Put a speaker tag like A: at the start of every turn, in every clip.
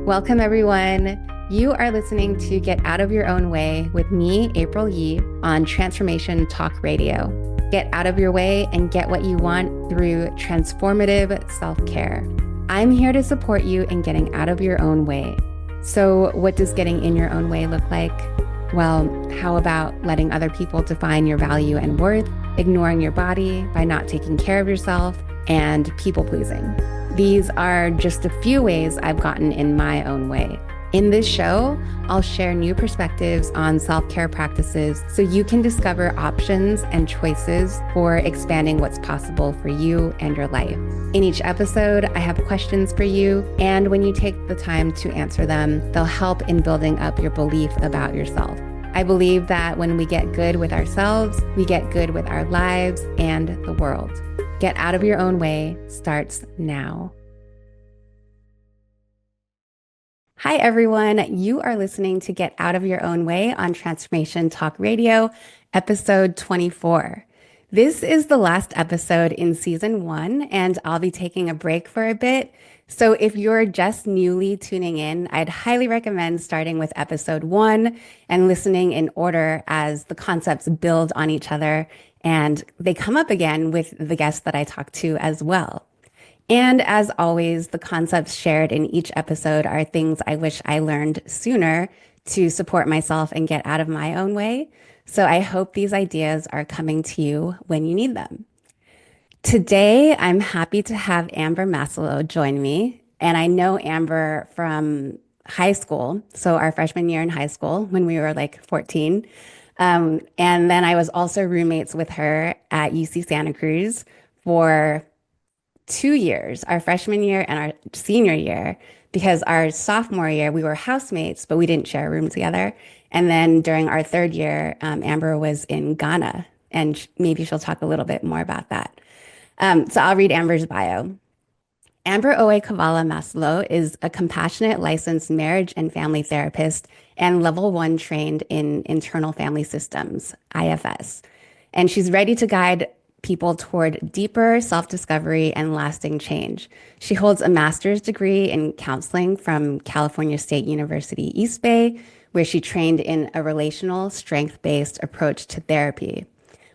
A: Welcome, everyone. You are listening to Get Out of Your Own Way with me, April Yee, on Transformation Talk Radio. Get out of your way and get what you want through transformative self-care. I'm here to support you in getting out of your own way. So, what does getting in your own way look like? Well, how about letting other people define your value and worth, ignoring your body by not taking care of yourself, and people pleasing? These are just a few ways I've gotten in my own way. In this show, I'll share new perspectives on self-care practices so you can discover options and choices for expanding what's possible for you and your life. In each episode, I have questions for you, and when you take the time to answer them, they'll help in building up your belief about yourself. I believe that when we get good with ourselves, we get good with our lives and the world. Get Out of Your Own Way starts now. Hi, everyone. You are listening to Get Out of Your Own Way on Transformation Talk Radio, episode 24. This is the last episode in season 1, and I'll be taking a break for a bit. So if you're just newly tuning in, I'd highly recommend starting with episode 1 and listening in order as the concepts build on each other and they come up again with the guests that I talk to as well. And as always, the concepts shared in each episode are things I wish I learned sooner to support myself and get out of my own way. So I hope these ideas are coming to you when you need them. Today, I'm happy to have Amber Masselot join me. And I know Amber from high school, so our freshman year in high school when we were like 14. And then I was also roommates with her at UC Santa Cruz for 2 years, our freshman year and our senior year, because our sophomore year we were housemates, but we didn't share a room together. And then during our third year, Amber was in Ghana, and maybe she'll talk a little bit more about that. So I'll read Amber's bio. Amber Owe Kavala Maslow is a compassionate licensed marriage and family therapist and level 1 trained in internal family systems, IFS. And she's ready to guide people toward deeper self-discovery and lasting change. She holds a master's degree in counseling from California State University, East Bay, where she trained in a relational, strength-based approach to therapy.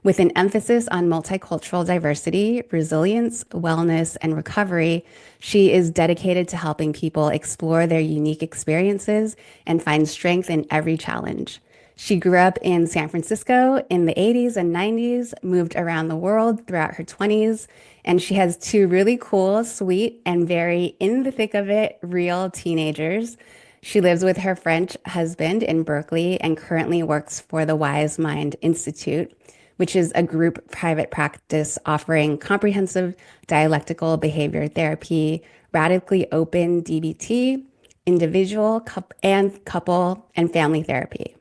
A: With an emphasis on multicultural diversity, resilience, wellness, and recovery, she is dedicated to helping people explore their unique experiences and find strength in every challenge. She grew up in San Francisco in the 80s and 90s, moved around the world throughout her 20s, and she has 2 really cool, sweet, and very in the thick of it, real teenagers. She lives with her French husband in Berkeley and currently works for the Wise Mind Institute, which is a group private practice offering comprehensive dialectical behavior therapy, radically open DBT, individual and couple and family therapy.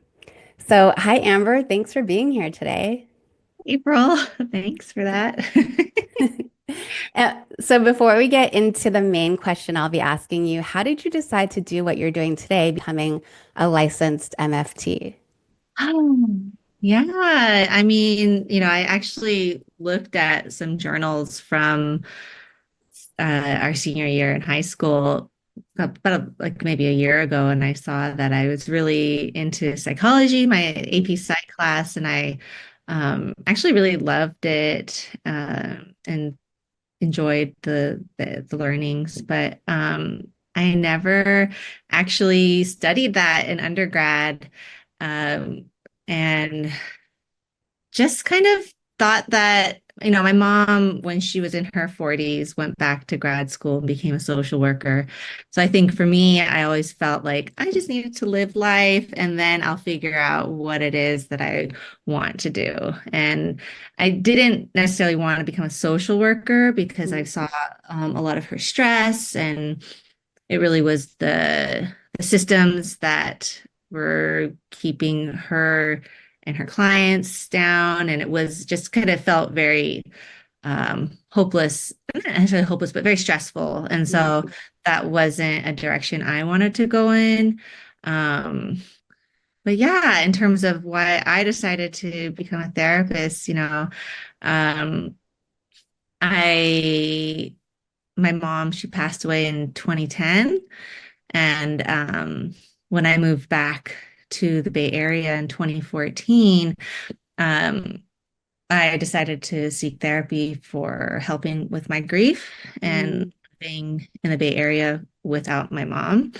A: So, hi, Amber. Thanks for being here today.
B: April, thanks for that.
A: So, before we get into the main question I'll be asking you, how did you decide to do what you're doing today, becoming a licensed MFT?
B: Oh, yeah. I actually looked at some journals from our senior year in high school about like maybe a year ago, and I saw that I was really into psychology, my AP Psych class, and I actually really loved it and enjoyed the learnings, but I never actually studied that in undergrad, um, and just kind of thought that, my mom, when she was in her 40s, went back to grad school and became a social worker. So I think for me, I always felt like I just needed to live life and then I'll figure out what it is that I want to do. And I didn't necessarily want to become a social worker because I saw a lot of her stress, and it really was the systems that were keeping her and her clients down. And it was just kind of felt very hopeless, not necessarily hopeless, but very stressful. And so that wasn't a direction I wanted to go in. Um, but yeah, in terms of why I decided to become a therapist, um, I my mom, she passed away in 2010. And when I moved back to the Bay Area in 2014, um, I decided to seek therapy for helping with my grief and
A: Mm,
B: living in the Bay Area without my mom.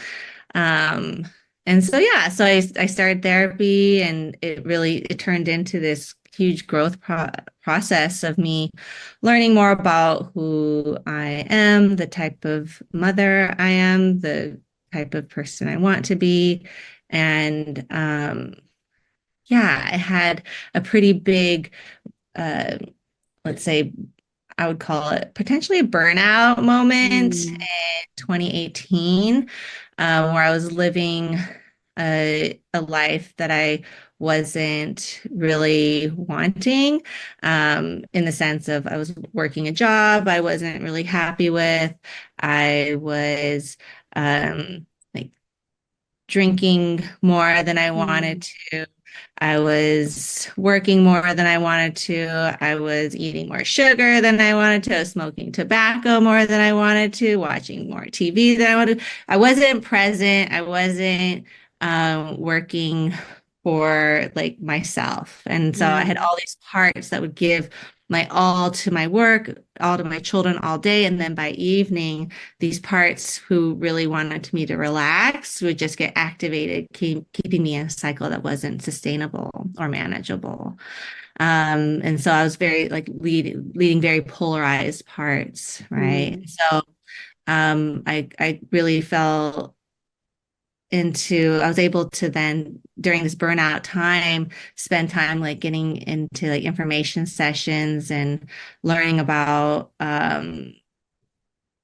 B: Um, and so yeah, so I started therapy, and it turned into this huge growth process of me learning more about who I am, the type of mother I am, the type of person I want to be. And yeah, I had a pretty big uh, let's say I would call it potentially a burnout moment in
A: mm,
B: 2018, where I was living a life that I wasn't really wanting, in the sense of I was working a job I wasn't really happy with. I was like drinking more than I
A: mm,
B: wanted to. I was working more than I wanted to. I was eating more sugar than I wanted to. I was smoking tobacco more than I wanted to, watching more TV than I wanted. I wasn't present. I wasn't working for like myself. And so I had
A: mm,
B: all these parts that would give my all to my work, all to my children all day. And then by evening, these parts who really wanted me to relax would just get activated, keeping me in a cycle that wasn't sustainable or manageable. And so I was very like leading very polarized parts, right?
A: mm,
B: So I really fell into I was able to then during this burnout time spend time like getting into like information sessions and learning about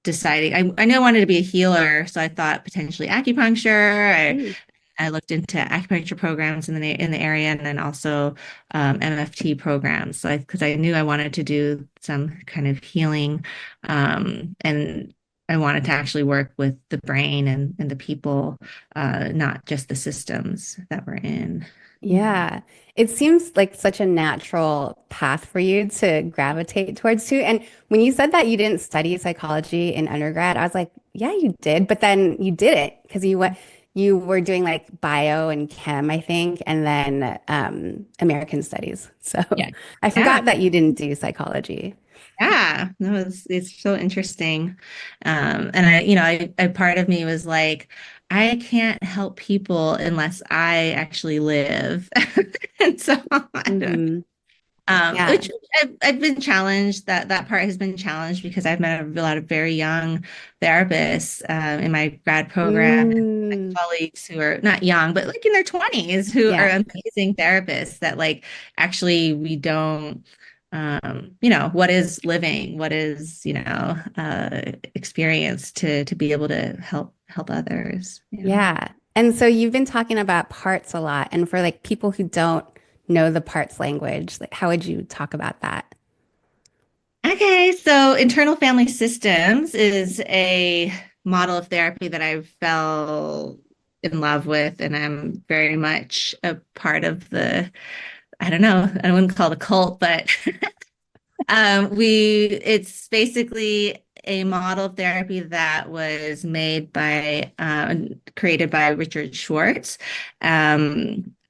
B: deciding I knew I wanted to be a healer, so I thought potentially acupuncture.
A: mm.
B: I looked into acupuncture programs in the area, and then also MFT programs. So because I knew I wanted to do some kind of healing, and I wanted to actually work with the brain and the people, not just the systems that we're in. Yeah.
A: Yeah, it seems like such a natural path for you to gravitate towards too. And when you said that you didn't study psychology in undergrad, I was like, yeah, you did, but then you did it because you were doing like bio and chem, I think, and then American studies. So
B: Yeah.
A: I
B: Yeah.
A: forgot that you didn't do psychology.
B: Yeah, no, it's so interesting. And I part of me was like, I can't help people unless I actually live. And so I don't,
A: Hmm. Yeah.
B: which I've been challenged that part has been challenged because I've met a lot of very young therapists in my grad program, my
A: Mm,
B: colleagues who are not young, but like in their 20s who are
A: yeah.
B: amazing therapists that like actually we don't what is living, what is, experience to be able to help others. Yeah.
A: Yeah. And so you've been talking about parts a lot. And for like people who don't know the parts language, like how would you talk about that?
B: Okay, so internal family systems is a model of therapy that I fell in love with, and I'm very much a part of I don't know, I wouldn't call it a cult, but it's basically a model of therapy that was created by Richard Schwartz.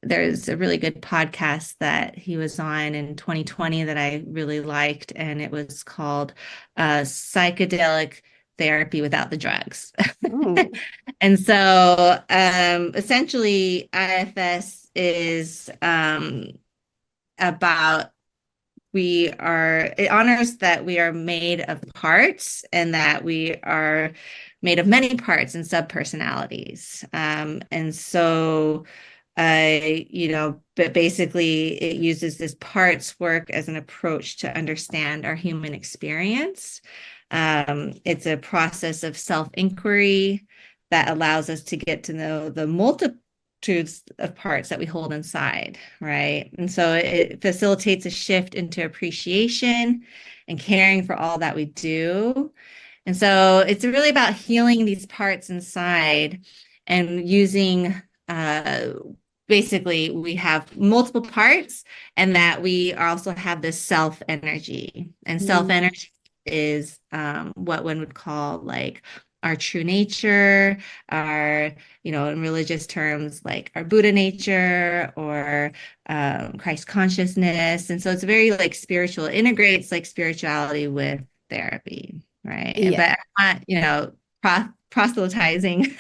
B: There's a really good podcast that he was on in 2020 that I really liked, and it was called Psychedelic Therapy Without the Drugs.
A: Oh.
B: And so essentially, IFS is about it honors that we are made of parts and that we are made of many parts and subpersonalities. And so, but basically, it uses this parts work as an approach to understand our human experience. It's a process of self-inquiry that allows us to get to know the multitudes of parts that we hold inside, right? And so it facilitates a shift into appreciation and caring for all that we do. And so it's really about healing these parts inside and using basically we have multiple parts and that we also have this self energy. And self
A: Mm,
B: energy is what one would call like our true nature, our, in religious terms, like our Buddha nature or Christ consciousness. And so it's very like spiritual, it integrates like spirituality with therapy, right? And
A: Yeah.
B: but I'm not, proselytizing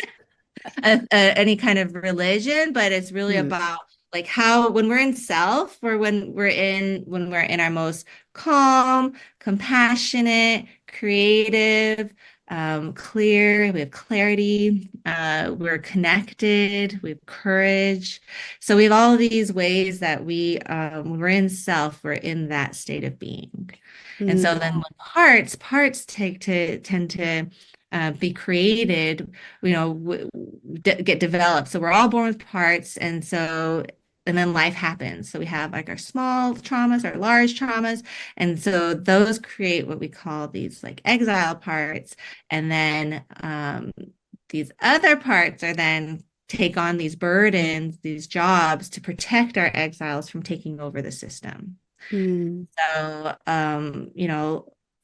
B: any kind of religion, but it's really
A: Mm.
B: about like how when we're in self or when we're in our most calm, compassionate, creative, clear, we have clarity, we're connected, we have courage. So we have all of these ways that when we're in self, we're in that state of being. And so
A: Mm.
B: then when parts tend to be created, get developed. So we're all born with parts, and then life happens. So we have like our small traumas, our large traumas, and so those create what we call these like exile parts, and then these other parts are then take on these burdens, these jobs to protect our exiles from taking over the system.
A: Mm.
B: So,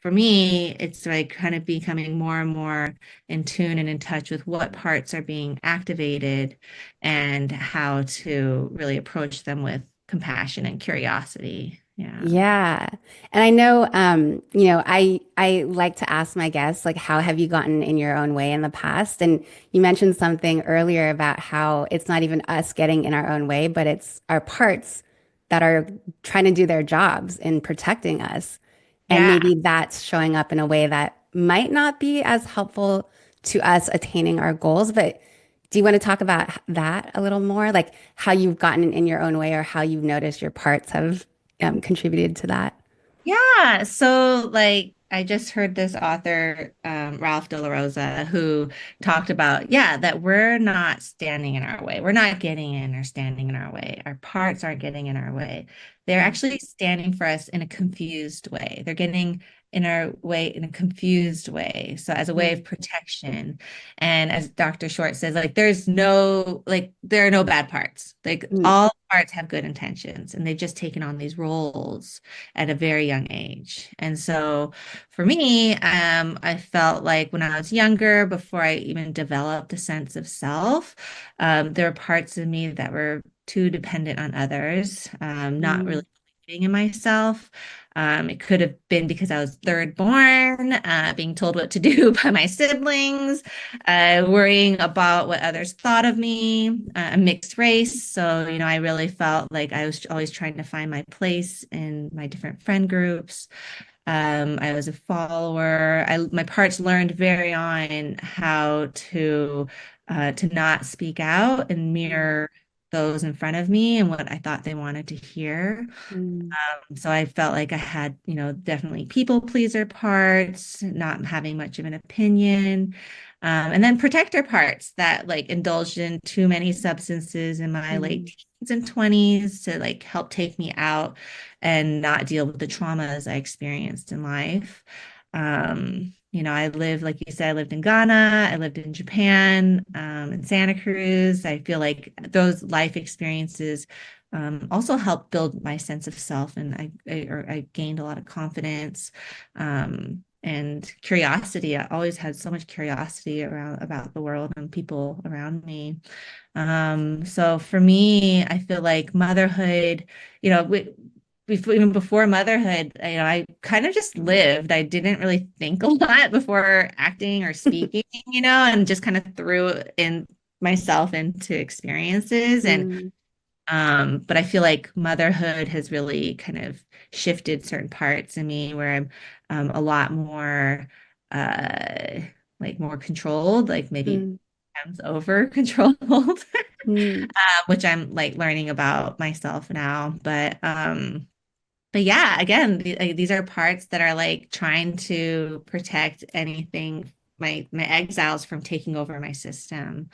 B: for me, it's like kind of becoming more and more in tune and in touch with what parts are being activated and how to really approach them with compassion and curiosity. Yeah.
A: Yeah. And I know, I like to ask my guests, like, how have you gotten in your own way in the past? And you mentioned something earlier about how it's not even us getting in our own way, but it's our parts that are trying to do their jobs in protecting us. And
B: Yeah.
A: maybe that's showing up in a way that might not be as helpful to us attaining our goals. But do you want to talk about that a little more? Like how you've gotten in your own way or how you've noticed your parts have contributed to that?
B: Yeah, so like I just heard this author, Ralph De La Rosa, who talked about, yeah, that we're not standing in our way. We're not getting in or standing in our way. Our parts aren't getting in our way. They're
A: Mm,
B: actually standing for us in a confused way. They're getting in our way in a confused way. So as a way
A: mm,
B: of protection. And as Dr. Short says, like there are no bad parts. Like
A: mm,
B: all parts have good intentions and they've just taken on these roles at a very young age. And so for me, I felt like when I was younger, before I even developed a sense of self, there were parts of me that were too dependent on others, not really
A: mm,
B: believing in myself. It could have been because I was third born, being told what to do by my siblings, worrying about what others thought of me, a mixed race. So, I really felt like I was always trying to find my place in my different friend groups. I was a follower. My parts learned very on how to not speak out and
A: mm,
B: mirror those in front of me and what I thought they wanted to hear.
A: mm,
B: So I felt like I had, definitely people pleaser parts, not having much of an opinion. And then protector parts that like indulged in too many substances in my late
A: mm,
B: teens and 20s to like help take me out and not deal with the traumas I experienced in life. I lived, like you said, I lived in Ghana, I lived in Japan, in Santa Cruz. I feel like those life experiences also helped build my sense of self, and I gained a lot of confidence and curiosity. I always had so much curiosity around about the world and people around me. So for me, I feel like motherhood, you know, even before motherhood, I kind of just lived. I didn't really think a lot before acting or speaking, and just kind of threw in myself into experiences and
A: mm,
B: but I feel like motherhood has really kind of shifted certain parts in me where I'm a lot more uh like more controlled, like maybe
A: mm,
B: sometimes over controlled,
A: mm.
B: which I'm like learning about myself now. But yeah, again, these are parts that are like trying to protect anything, my exiles from taking over my system.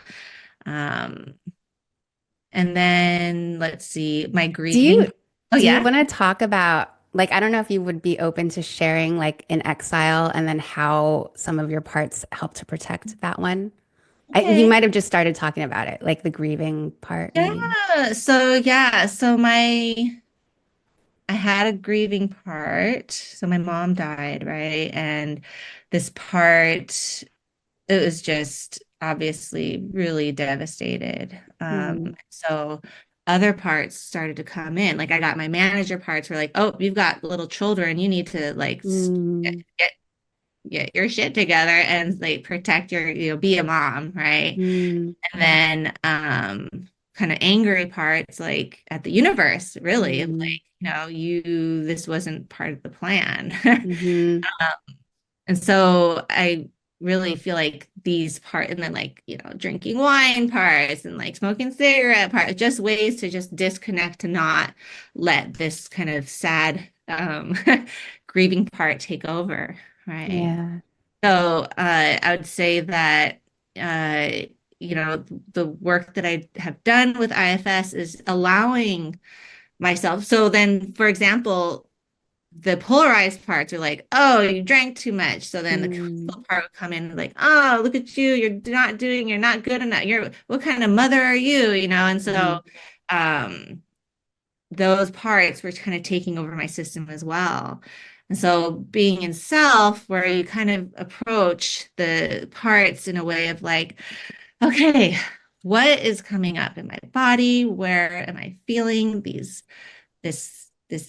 B: Um, and then let's see, my
A: Do
B: grieving.
A: you
B: Oh
A: do you
B: yeah.
A: want to talk about like I don't know if you would be open to sharing like in exile and then how some of your parts help to protect that one? You
B: Okay.
A: might have just started talking about it, like the grieving part, maybe.
B: Yeah. So I had a grieving part. So my mom died, right? And this part. it was just obviously really devastated.
A: Mm,
B: So other parts started to come in. Like I got my manager parts were like, oh, you've got little children. You need to like
A: mm,
B: get, get your shit together and like protect your, be a mom, right?
A: mm,
B: And then kind of angry parts like at the universe, really, of
A: mm,
B: like, this wasn't part of the plan.
A: mhm,
B: And so I really feel like these parts, and then like, drinking wine parts and like smoking cigarette parts, just ways to just disconnect to not let this kind of sad grieving part take over, right?
A: yeah.
B: So I would say that uh, the work that I have done with IFS is allowing myself. So then, for example, the polarized parts are like, oh, you drank too much. So then the
A: Mm,
B: critical part would come in like, oh, look at you, you're not good enough. What kind of mother are you? And
A: mhm,
B: so um, those parts were kind of taking over my system as well. And so being in self, where you kind of approach the parts in a way of like, okay, what is coming up in my body? Where am I feeling this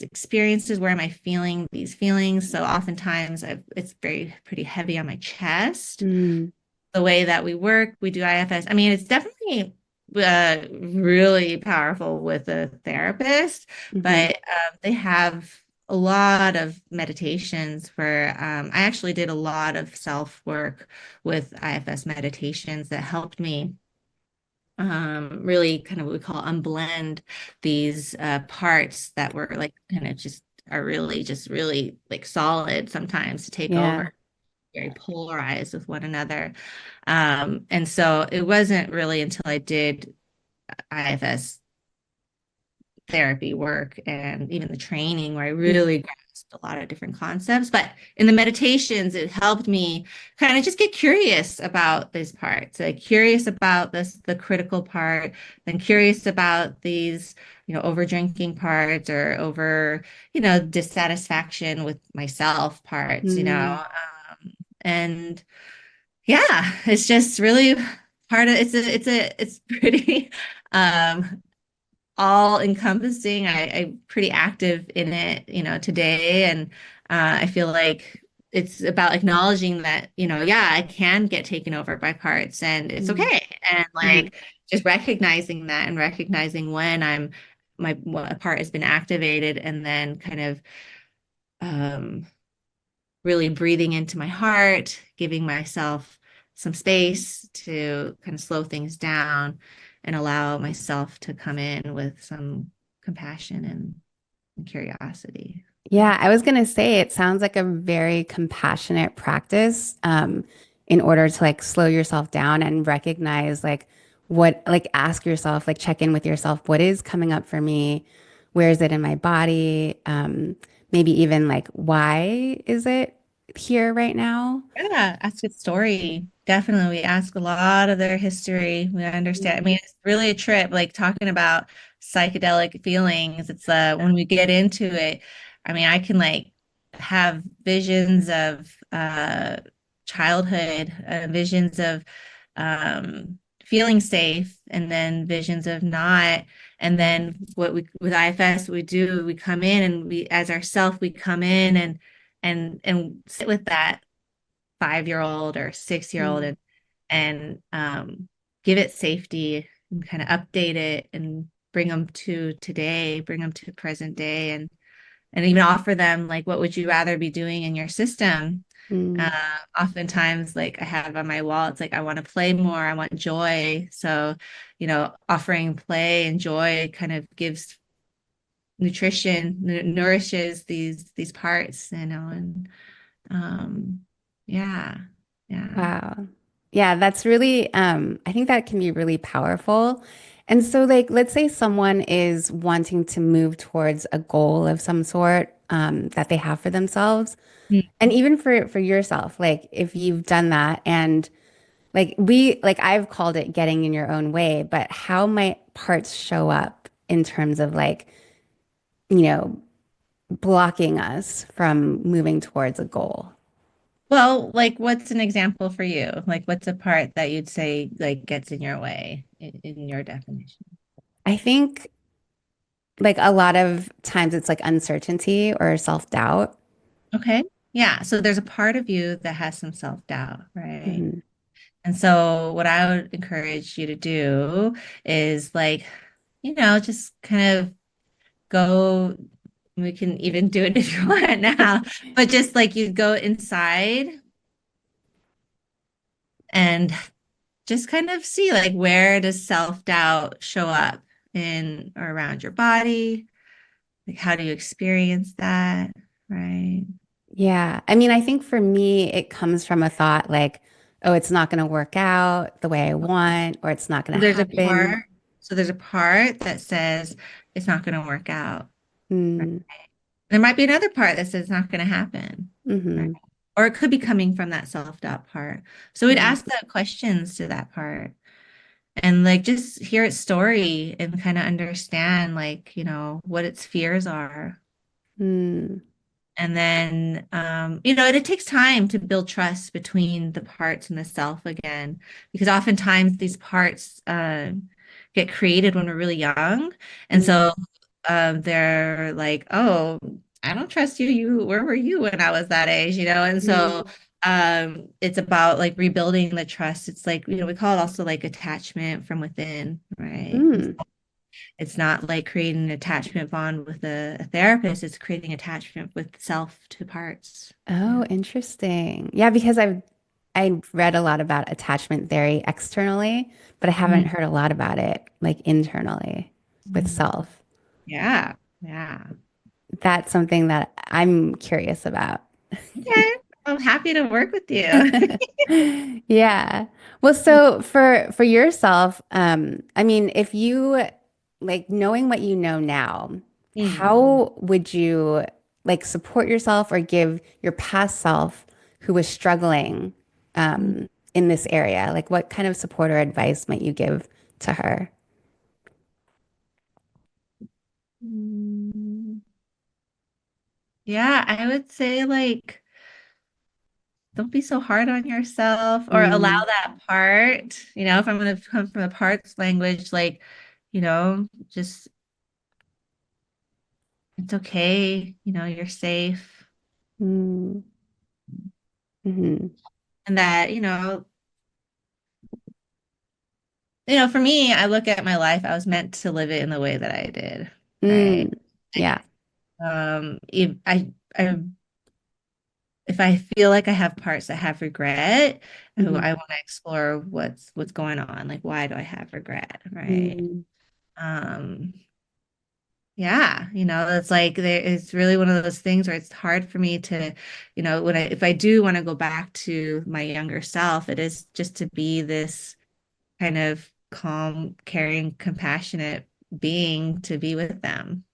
B: experiences? Where am I feeling these feelings? So oftentimes it's very pretty heavy on my chest.
A: mm,
B: The way that we work, we do IFS. I mean, it's definitely really powerful with a therapist,
A: mhm,
B: but they have a lot of meditations where I actually did a lot of self work with IFS meditations that helped me really kind of what we call unblend these parts that were like kind of just are really just really like solid sometimes to take
A: yeah.
B: over, very polarized with one another. And so it wasn't really until I did IFS therapy work and even the training where I
A: Mm,
B: really grasped a lot of different concepts. But in the meditations, it helped me kind of just get curious about these parts, like curious about the critical part, then curious about these, over drinking parts or over, dissatisfaction with myself parts,
A: mm,
B: and yeah, it's just really part of it's pretty um all encompassing. I'm pretty active in it, today. And I feel like it's about acknowledging that, yeah, I can get taken over by parts and it's
A: mm,
B: okay. And
A: mhm,
B: like just recognizing that and recognizing when a part has been activated and then kind of um, really breathing into my heart, giving myself some space to kind of slow things down and allow myself to come in with some compassion and curiosity.
A: yeah, I was gonna say it sounds like a very compassionate practice, in order to like slow yourself down and recognize like what, like ask yourself, like check in with yourself, what is coming up for me? Where is it in my body? Maybe even like why is it here right now?
B: Yeah, ask a story. Definitely. We ask a lot of their history. We understand. I
A: Mm,
B: mean, it's really a trip, like talking about psychedelic feelings. It's when we get into it, I mean, I can like have visions of childhood, visions of feeling safe, and then visions of not. And then what we with IFS, we do, we come in and we as ourself, we come in and sit with that 5-year-old or 6-year old
A: mm,
B: and give it safety and kind of update it and bring them to today, bring them to present day and even offer them like what would you rather be doing in your system.
A: mm,
B: Oftentimes like I have on my wall, it's like I want to play more, I want joy. So, offering play and joy kind of gives nutrition, nourishes these parts, and um yeah, yeah.
A: wow. Yeah, that's really, I think that can be really powerful. And so, like, let's say someone is wanting to move towards a goal of some sort, that they have for themselves. And even for yourself, like if you've done that and like I've called it getting in your own way, but how might parts show up in terms of like, you know, blocking us from moving towards a goal?
B: Well, like what's an example for you? Like what's a part that you'd say like gets in your way in your definition?
A: I think like a lot of times it's like uncertainty or self-doubt.
B: Okay. Yeah. So there's a part of you that has some self-doubt, right?
A: Hmm.
B: And so what I would encourage you to do is like, just kind of go, we can even do it if you want now, but just like you go inside and just kind of see like where does self-doubt show up in or around your body? Like how do you experience that? Right.
A: Yeah. I mean, I think for me, it comes from a thought like, oh, it's not going to work out the way I want, or it's not going
B: So
A: to
B: there's a
A: happen.
B: part, so there's a part that says it's not going to work out. Right?
A: Mm,
B: There might be another part that says it's not going to happen. Right?
A: hmm.
B: Or it could be coming from that self-doubt part. So we'd ask the questions to that part and like just hear its story and kind of understand like, what its fears are.
A: Mm,
B: And then, and it takes time to build trust between the parts and the self again, because oftentimes these parts get created when we're really young. And
A: mm,
B: so they're like, oh, I don't trust you. Where were you when I was that age? And so
A: mm,
B: it's about like rebuilding the trust. It's like, we call it also like attachment from within, right?
A: mm.
B: It's not like creating an attachment bond with a therapist, it's creating attachment with self to parts.
A: Oh,
B: Yeah.
A: interesting. Yeah, because I read a lot about attachment theory externally, but I haven't
B: Mhm.
A: heard a lot about it like internally with
B: Mhm.
A: self.
B: Yeah. Yeah.
A: That's something that I'm curious about.
B: Okay. I'm happy to work with you.
A: Yeah. Well, so for yourself, I mean, if you like knowing what you know now,
B: Mm.
A: how would you like support yourself or give your past self who was struggling in this area? Like what kind of support or advice might you give to her?
B: Mm. Yeah, I would say like don't be so hard on yourself or allow
A: Mm,
B: that part, if I'm going to come from the parts language, like, just it's okay, you're safe.
A: mm, mhm,
B: And that, for me, I look at my life, I was meant to live it in the way that I did, right?
A: mm. Yeah.
B: If I feel like I have parts that have regret,
A: Mhm,
B: I want to explore what's going on. Like, why do I have regret, right?
A: mm.
B: Um, yeah, it's like it's really one of those things where it's hard for me to, if I do want to go back to my younger self, it is just to be this kind of calm, caring, compassionate being to be with them.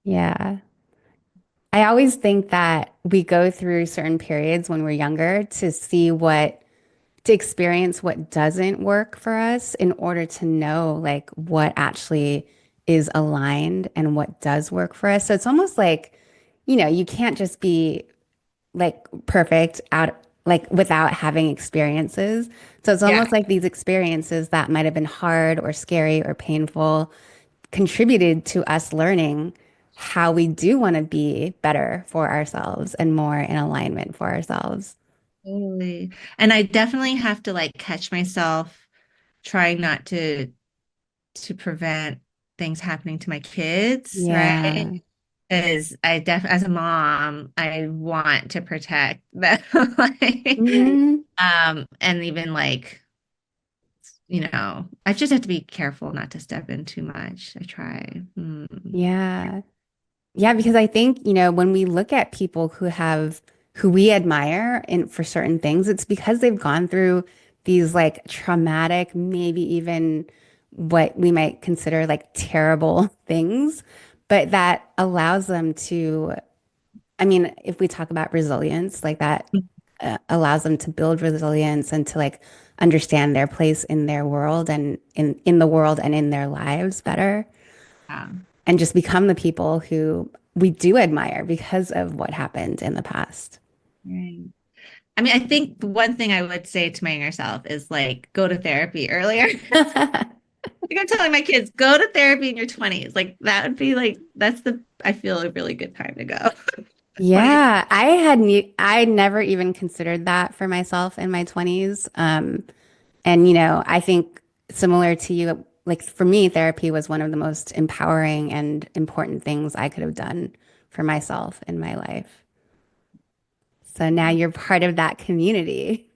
A: Yeah. I always think that we go through certain periods when we're younger to experience what doesn't work for us in order to know like what actually is aligned and what does work for us. So it's almost like, you can't just be like perfect out like without having experiences. So it's
B: Yeah.
A: almost like these experiences that might have been hard or scary or painful contributed to us learning how we do want to be better for ourselves and more in alignment for ourselves.
B: Totally. And I definitely have to like catch myself trying not to prevent things happening to my kids, right?
A: Yeah.
B: Because as a mom, I want to protect them. Like,
A: Hmm.
B: and even like, I just have to be careful not to step in too much. I try.
A: Yeah. Yeah, because I think, when we look at people who we admire in for certain things, it's because they've gone through these like traumatic, maybe even what we might consider like terrible things, but that allows them to, I mean, if we talk about resilience, like that allows them to build resilience and to like understand their place in their world and in the world and in their lives better
B: Yeah.
A: and just become the people who we do admire because of what happened in the past.
B: Right. I mean, I think the one thing I would say to my younger self is like go to therapy earlier. Like I'm telling my kids, go to therapy in your 20s. Like that would be like that's the I feel a really good time to go. 20.
A: Yeah, I never even considered that for myself in my 20s. And I think similar to you, like for me, therapy was one of the most empowering and important things I could have done for myself in my life. So now you're part of that community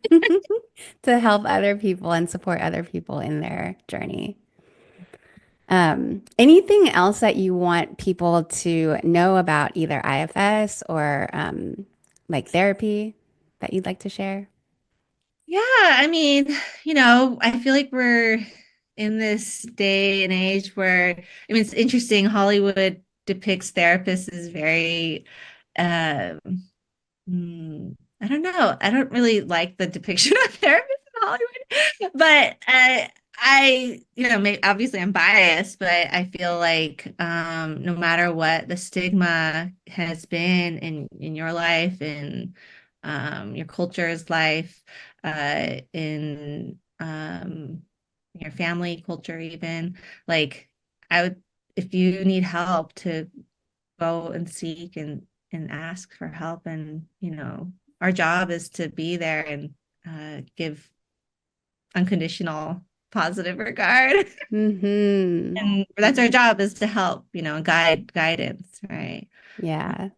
A: to help other people and support other people in their journey. Anything else that you want people to know about either IFS or like therapy that you'd like to share?
B: Yeah, I mean, I feel like we're in this day and age where, I mean, it's interesting. Hollywood depicts therapists as very, um, I don't know. I don't really like the depiction of therapists in Hollywood, but obviously I'm biased, but I feel like no matter what the stigma has been in your life, in your culture's life, in your family culture, even like I would, if you need help to go and seek and ask for help, and our job is to be there and give unconditional positive regard.
A: Hmm.
B: And that's our job, is to help, guidance, right?
A: Yeah.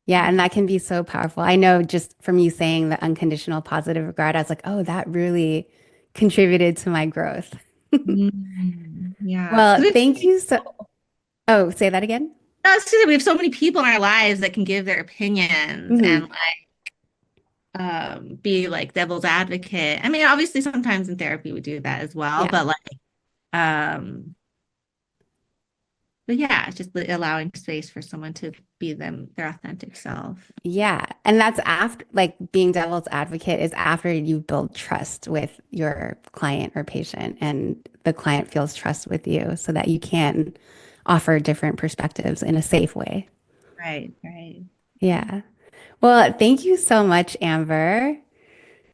A: Yeah. And that can be so powerful. I know just from you saying the unconditional positive regard, I was like, oh, that really contributed to my growth.
B: Yeah,
A: Well,
B: because
A: thank you so. Oh, say that again.
B: we have so many people in our lives that can give their opinions and
A: Hmm.
B: like be like devil's advocate. I mean, obviously sometimes in therapy we do that as well,
A: Yeah.
B: but like um but yeah, it's just allowing space for someone to be their authentic self.
A: Yeah. And that's after, like, being devil's advocate is after you build trust with your client or patient, and the client feels trust with you so that you can offer different perspectives in a safe way.
B: Right, right.
A: Yeah. Well, thank you so much, Amber.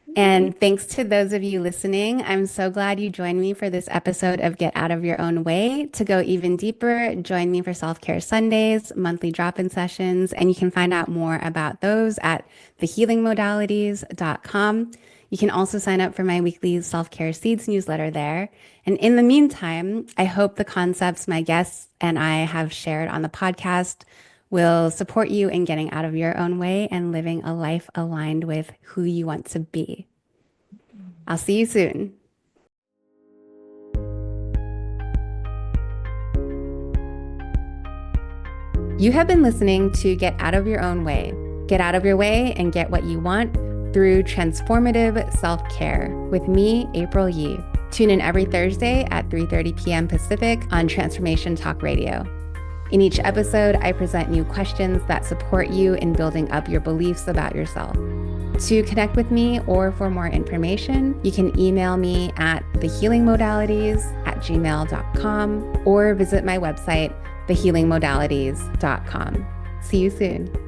B: Yeah,
A: And thanks to those of you listening. I'm so glad you joined me for this episode of Get Out of Your Own Way. To go even deeper, join me for Self Care Sundays, monthly drop in sessions, and you can find out more about those at thehealingmodalities.com. You can also sign up for my weekly Self Care Seeds newsletter there. And in the meantime, I hope the concepts my guests and I have shared on the podcast will support you in getting out of your own way and living a life aligned with who you want to be. I'll see you soon. You have been listening to Get Out of Your Own Way. Get out of your way and get what you want through transformative self-care with me, April Yee. Tune in every Thursday at 3:30 p.m. Pacific on Transformation Talk Radio. In each episode, I present new questions that support you in building up your beliefs about yourself. To connect with me or for more information, you can email me at thehealingmodalities@gmail.com or visit my website, thehealingmodalities.com. See you soon.